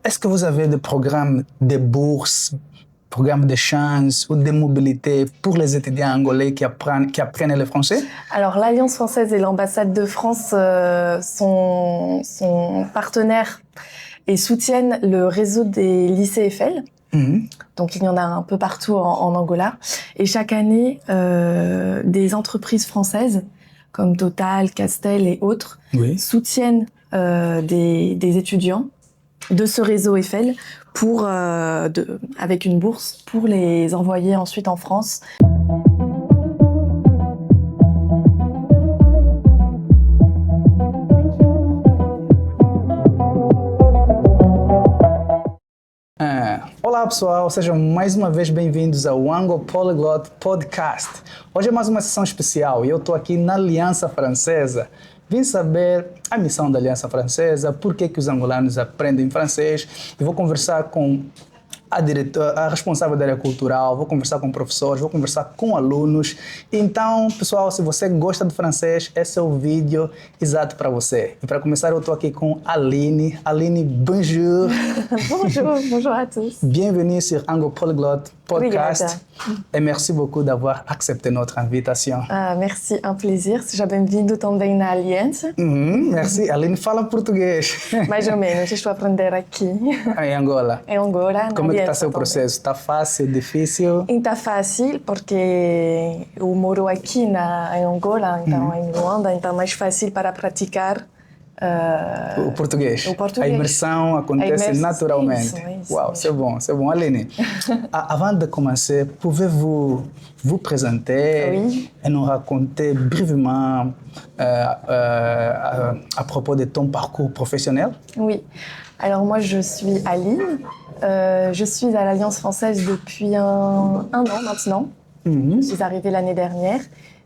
Est-ce que vous avez des programmes de bourses, programmes de chance ou de mobilité pour les étudiants angolais qui apprennent le français? Alors, l'Alliance française et l'ambassade de France sont partenaires et soutiennent le réseau des lycées Eiffel. Donc, il y en a un peu partout en Angola. Et chaque année, des entreprises françaises comme Total, Castel et autres soutiennent des étudiants de ce réseau Eiffel avec une bourse pour les envoyer ensuite en France. Olá pessoal, sejam mais uma vez bem-vindos ao Ango Polyglot Podcast. Hoje é mais uma sessão especial e eu estou aqui na Aliança Francesa. Vim saber a missão da Aliança Francesa, por que os angolanos aprendem francês e vou conversar com a responsável da área cultural, vou conversar com professores, vou conversar com alunos. Então, pessoal, se você gosta de francês, esse é o vídeo exato para você. E para começar, eu estou aqui com Aline. Aline, bonjour. Bonjour à tous. Bienvenue sur Ango Polyglot Podcast. Obrigada. Et merci beaucoup d'avoir accepté notre invitation. Merci, un plaisir. Seja bem-vindo também na Aliança. Merci. Aline fala português. Mais ou menos, estou a aprender aqui. Em Angola? Em Angola. Como é que está seu processo? Está fácil, difícil? Está fácil, porque eu moro aqui em Angola, então em Luanda, então é mais fácil para praticar o português. A imersão acontece naturalmente. Isso, Uau, c'est bon. Aline, avant de commencer, pouvez-vous vous présenter et nous raconter brièvement à propos de ton parcours professionnel? Oui. Alors moi, je suis Aline. Je suis à l'Alliance française depuis un an maintenant. Je suis arrivée l'année dernière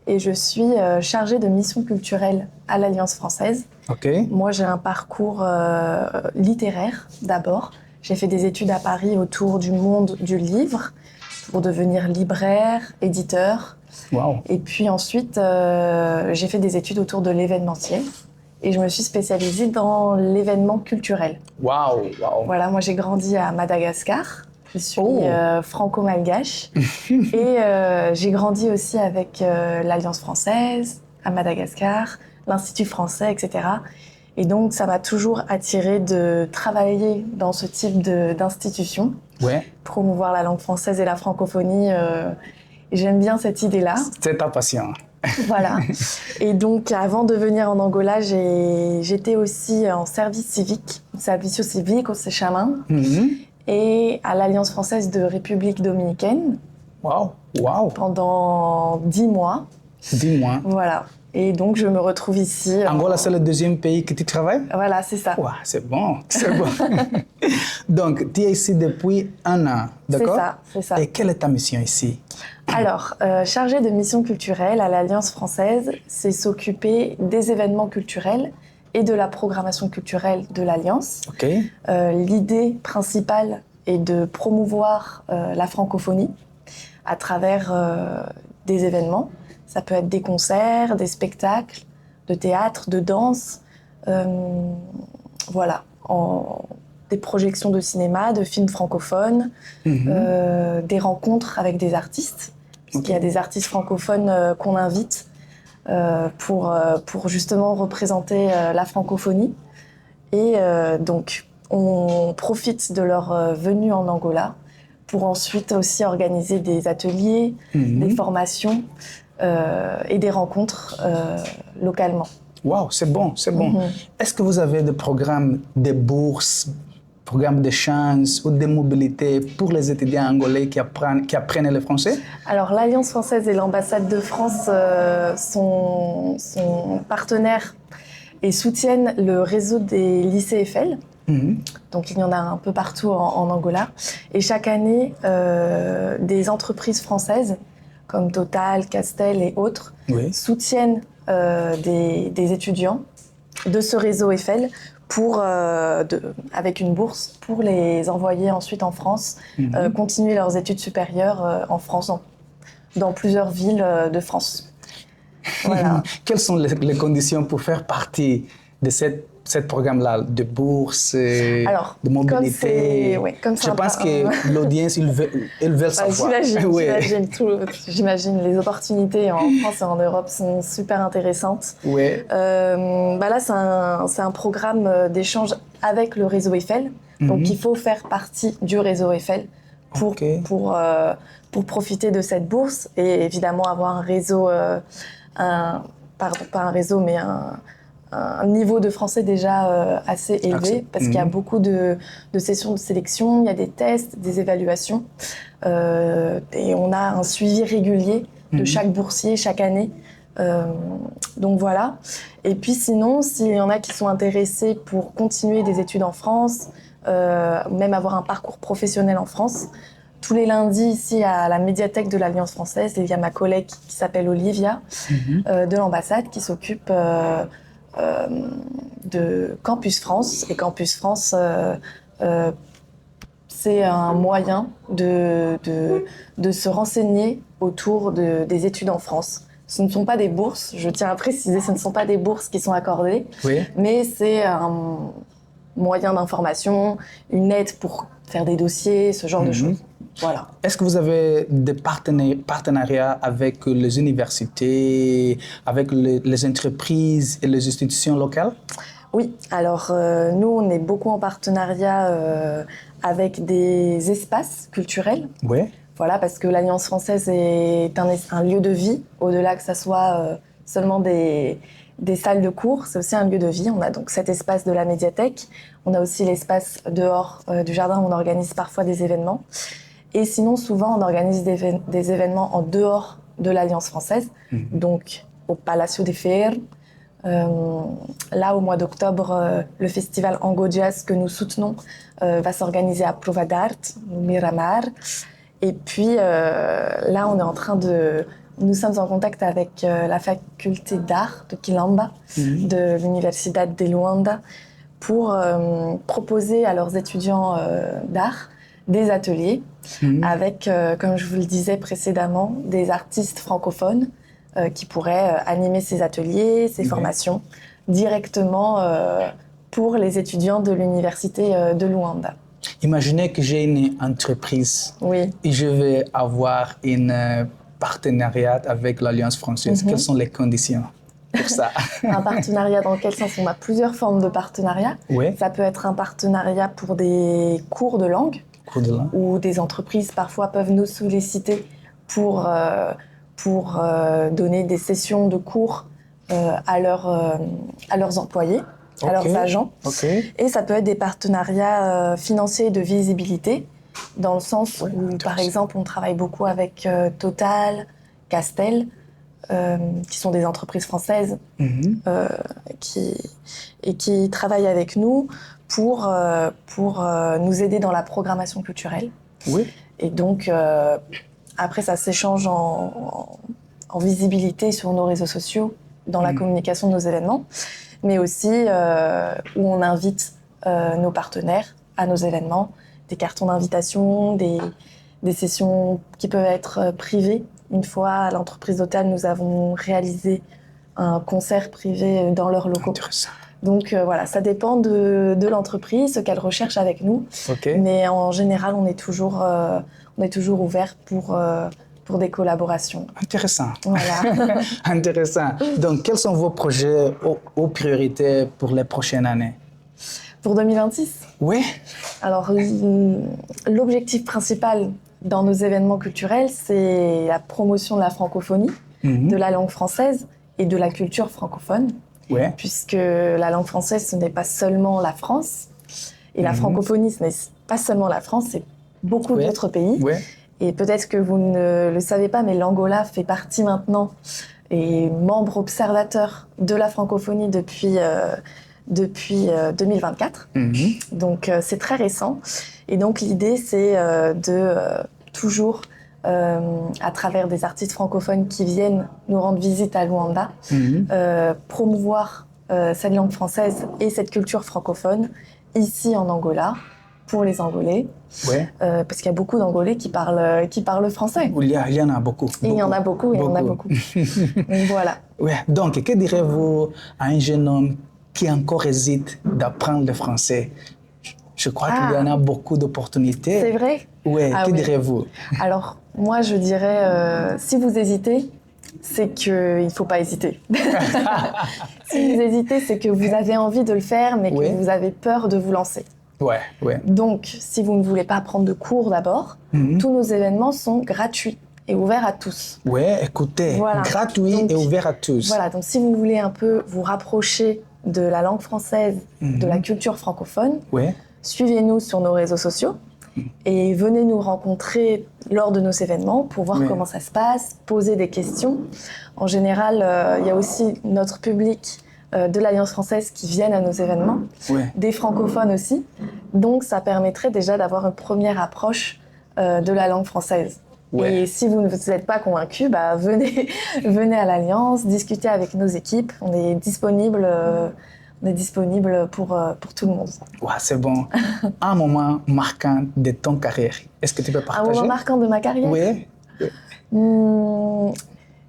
et je suis chargée de mission culturelle à l'Alliance française. Okay. Moi, j'ai un parcours littéraire d'abord. J'ai fait des études à Paris autour du monde du livre pour devenir libraire, éditeur. Wow. Et puis ensuite, j'ai fait des études autour de l'événementiel. Et je me suis spécialisée dans l'événement culturel. Wow. Voilà, moi j'ai grandi à Madagascar. Je suis franco-malgache. Et j'ai grandi aussi avec l'Alliance française à Madagascar, l'Institut français, etc. Et donc ça m'a toujours attirée de travailler dans ce type d'institution. Promouvoir la langue française et la francophonie. Et j'aime bien cette idée-là. C'est ta passion. Voilà. Et donc, avant de venir en Angola, j'étais aussi en service civique, servicio civique au Séchamin, et à l'Alliance française de République dominicaine. Wow. Pendant 10 mois. 10 mois. Voilà. Et donc, je me retrouve ici. Angola, c'est le deuxième pays que tu travailles? Voilà, c'est ça. Wow, c'est bon. Donc, tu es ici depuis un an, d'accord? C'est ça. Et quelle est ta mission ici? Alors, chargée de mission culturelle à l'Alliance française, c'est s'occuper des événements culturels et de la programmation culturelle de l'Alliance. L'idée principale est de promouvoir la francophonie à travers des événements. Ça peut être des concerts, des spectacles, de théâtre, de danse, des projections de cinéma, de films francophones, des rencontres avec des artistes. Parce qu'il y a des artistes francophones qu'on invite pour justement représenter la francophonie. Et donc, on profite de leur venue en Angola pour ensuite aussi organiser des ateliers, des formations et des rencontres localement. Wow, c'est bon. Est-ce que vous avez des programmes de bourses, programmes de chance ou de mobilité pour les étudiants angolais qui apprennent le français? Alors, l'Alliance française et l'ambassade de France sont partenaires et soutiennent le réseau des lycées Eiffel. Donc, il y en a un peu partout en Angola. Et chaque année, des entreprises françaises comme Total, Castel et autres soutiennent des étudiants de ce réseau Eiffel avec une bourse pour les envoyer ensuite en France, continuer leurs études supérieures en France, dans plusieurs villes de France. Voilà. Quelles sont les conditions pour faire partie de cette ce programme-là de bourse, Alors, de mobilité? comme Je pense que l'audience, ils veulent savoir. J'imagine. Les opportunités en France et en Europe sont super intéressantes. Ouais. Là, c'est un programme d'échange avec le réseau Eiffel. Donc, il faut faire partie du réseau Eiffel pour profiter de cette bourse et évidemment avoir un réseau, pas un réseau, mais un niveau de français déjà assez élevé parce qu'il y a beaucoup de sessions de sélection, il y a des tests, des évaluations et on a un suivi régulier de chaque boursier chaque année. Donc voilà. Et puis sinon, s'il y en a qui sont intéressés pour continuer des études en France, même avoir un parcours professionnel en France, tous les lundis ici à la médiathèque de l'Alliance française, il y a ma collègue qui s'appelle Olivia de l'ambassade qui s'occupe de Campus France. Et Campus France, c'est un moyen de se renseigner autour des études en France. Ce ne sont pas des bourses, je tiens à préciser, ce ne sont pas des bourses qui sont accordées, mais c'est un moyen d'information, une aide pour faire des dossiers, ce genre de choses. Voilà. Est-ce que vous avez des partenariats avec les universités, avec les entreprises et les institutions locales? Oui, alors nous, on est beaucoup en partenariat avec des espaces culturels. Oui. Voilà, parce que l'Alliance française est un lieu de vie, au-delà que ça soit seulement des salles de cours, c'est aussi un lieu de vie. On a donc cet espace de la médiathèque, on a aussi l'espace dehors du jardin où on organise parfois des événements. Et sinon, souvent, on organise des événements en dehors de l'Alliance française, donc au Palacio de Fer. Là, au mois d'octobre, le festival Ango Jazz que nous soutenons va s'organiser à Prova d'Art, Miramar. Et puis là, nous sommes en contact avec la faculté d'art de Quilamba, de l'Universidad de Luanda, pour proposer à leurs étudiants d'art des ateliers avec, comme je vous le disais précédemment, des artistes francophones qui pourraient animer ces ateliers, ces formations directement pour les étudiants de l'université de Luanda. Imaginez que j'ai une entreprise et je vais avoir un partenariat avec l'Alliance française. Quelles sont les conditions pour ça? Un partenariat dans quel sens? On a plusieurs formes de partenariat. Ça peut être un partenariat pour des cours de langue, où des entreprises parfois peuvent nous solliciter pour donner des sessions de cours à leurs employés, à leurs agents. Et ça peut être des partenariats financiers de visibilité, dans le sens où, par exemple, on travaille beaucoup avec Total, Castel, qui sont des entreprises françaises qui travaillent avec nous pour nous aider dans la programmation culturelle. Et donc, après, ça s'échange en visibilité sur nos réseaux sociaux, dans la communication de nos événements, mais aussi où on invite nos partenaires à nos événements, des cartons d'invitation, des sessions qui peuvent être privées. Une fois, à l'entreprise d'hôtel, nous avons réalisé un concert privé dans leurs locaux. Donc voilà, ça dépend de l'entreprise, ce qu'elle recherche avec nous. Mais en général, on est toujours ouvert pour des collaborations. Intéressant. Voilà. Intéressant. Donc, quels sont vos projets aux priorités pour les prochaines années? Pour 2026? Oui. Alors, l'objectif principal dans nos événements culturels, c'est la promotion de la francophonie, de la langue française et de la culture francophone. Puisque la langue française, ce n'est pas seulement la France. Et la francophonie, ce n'est pas seulement la France, c'est beaucoup d'autres pays. Et peut-être que vous ne le savez pas, mais l'Angola fait partie maintenant et membre observateur de la francophonie depuis 2024. Donc c'est très récent. Et donc l'idée, c'est de toujours, à travers des artistes francophones qui viennent nous rendre visite à Luanda, promouvoir cette langue française et cette culture francophone ici en Angola, pour les Angolais. Parce qu'il y a beaucoup d'Angolais qui parlent français. Il y en a beaucoup. Il y en a beaucoup. Donc voilà. Donc, que direz-vous à un jeune homme qui encore hésitent d'apprendre le français, je crois qu'il y en a beaucoup d'opportunités. C'est vrai? Oui, que direz-vous? Alors, moi, je dirais, si vous hésitez, c'est qu'il ne faut pas hésiter. Si vous hésitez, c'est que vous avez envie de le faire, mais que vous avez peur de vous lancer. Ouais. Donc, si vous ne voulez pas prendre de cours d'abord, tous nos événements sont gratuits et ouverts à tous. Oui, écoutez, gratuit et ouvert à tous. Voilà, donc si vous voulez un peu vous rapprocher de la langue française, de la culture francophone, suivez-nous sur nos réseaux sociaux et venez nous rencontrer lors de nos événements pour voir comment ça se passe, poser des questions. En général, il y a aussi notre public de l'Alliance française qui viennent à nos événements, des francophones aussi. Donc, ça permettrait déjà d'avoir une première approche de la langue française. Et si vous ne vous êtes pas convaincu, venez à l'Alliance, discutez avec nos équipes. On est disponible pour tout le monde. C'est bon. Un moment marquant de ton carrière, est-ce que tu peux partager? Un moment marquant de ma carrière? Oui.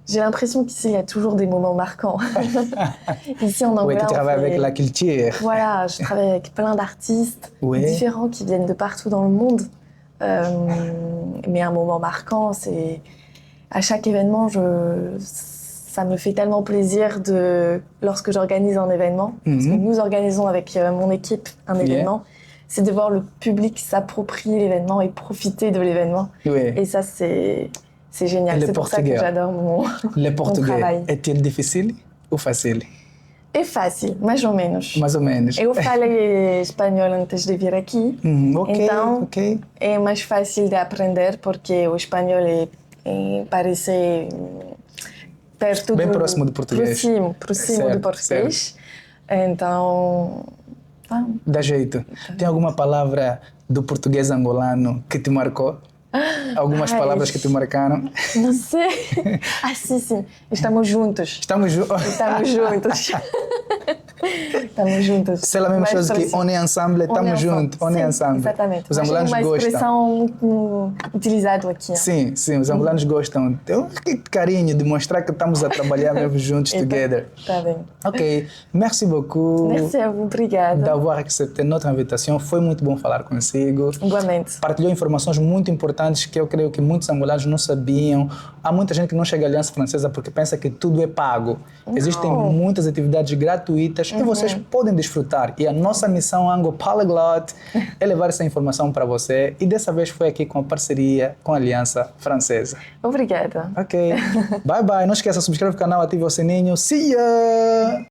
J'ai l'impression qu'ici, il y a toujours des moments marquants. Ici, en Angola, tu travailles avec la culture. Voilà, je travaille avec plein d'artistes différents qui viennent de partout dans le monde. Mais un moment marquant, c'est à chaque événement, ça me fait tellement plaisir lorsque j'organise un événement, parce que nous organisons avec mon équipe un événement, c'est de voir le public s'approprier l'événement et profiter de l'événement. Et ça, c'est génial. C'est pour ça que j'adore mon travail. Est-il difficile ou facile? É fácil, mais ou menos. Mais ou menos. Eu falei espanhol antes de vir aqui, então é mais fácil de aprender porque o espanhol parece perto bem próximo do português. Próximo do português. Então, dá jeito. Tem alguma palavra do português angolano que te marcou? Algumas palavras que te marcaram? Não sei. Sim. Estamos juntos. Estamos juntos. Estamos juntos. C'est la même chose que on est ensemble, estamos juntos. On est ensemble. Exatamente. Os angolanos gostam. É uma expressão muito utilizada aqui. Sim, os angolanos gostam. Que carinho de mostrar que estamos a trabalhar mesmo juntos, together. Tá bem. Ok. Merci beaucoup. Merci à vous, obrigada. D'avoir accepté notre invitation. Foi muito bom falar consigo. Igualmente. Partilhou informações muito importantes que eu creio que muitos angolanos não sabiam. Há muita gente que não chega à Aliança Francesa porque pensa que tudo é pago. Existem muitas atividades gratuitas que vocês podem desfrutar. E a nossa missão Ango Polyglot é levar essa informação para você. E dessa vez foi aqui com a parceria com a Aliança Francesa. Obrigada. Ok. Bye bye. Não esqueça, subscreve o canal, ative o sininho. See ya!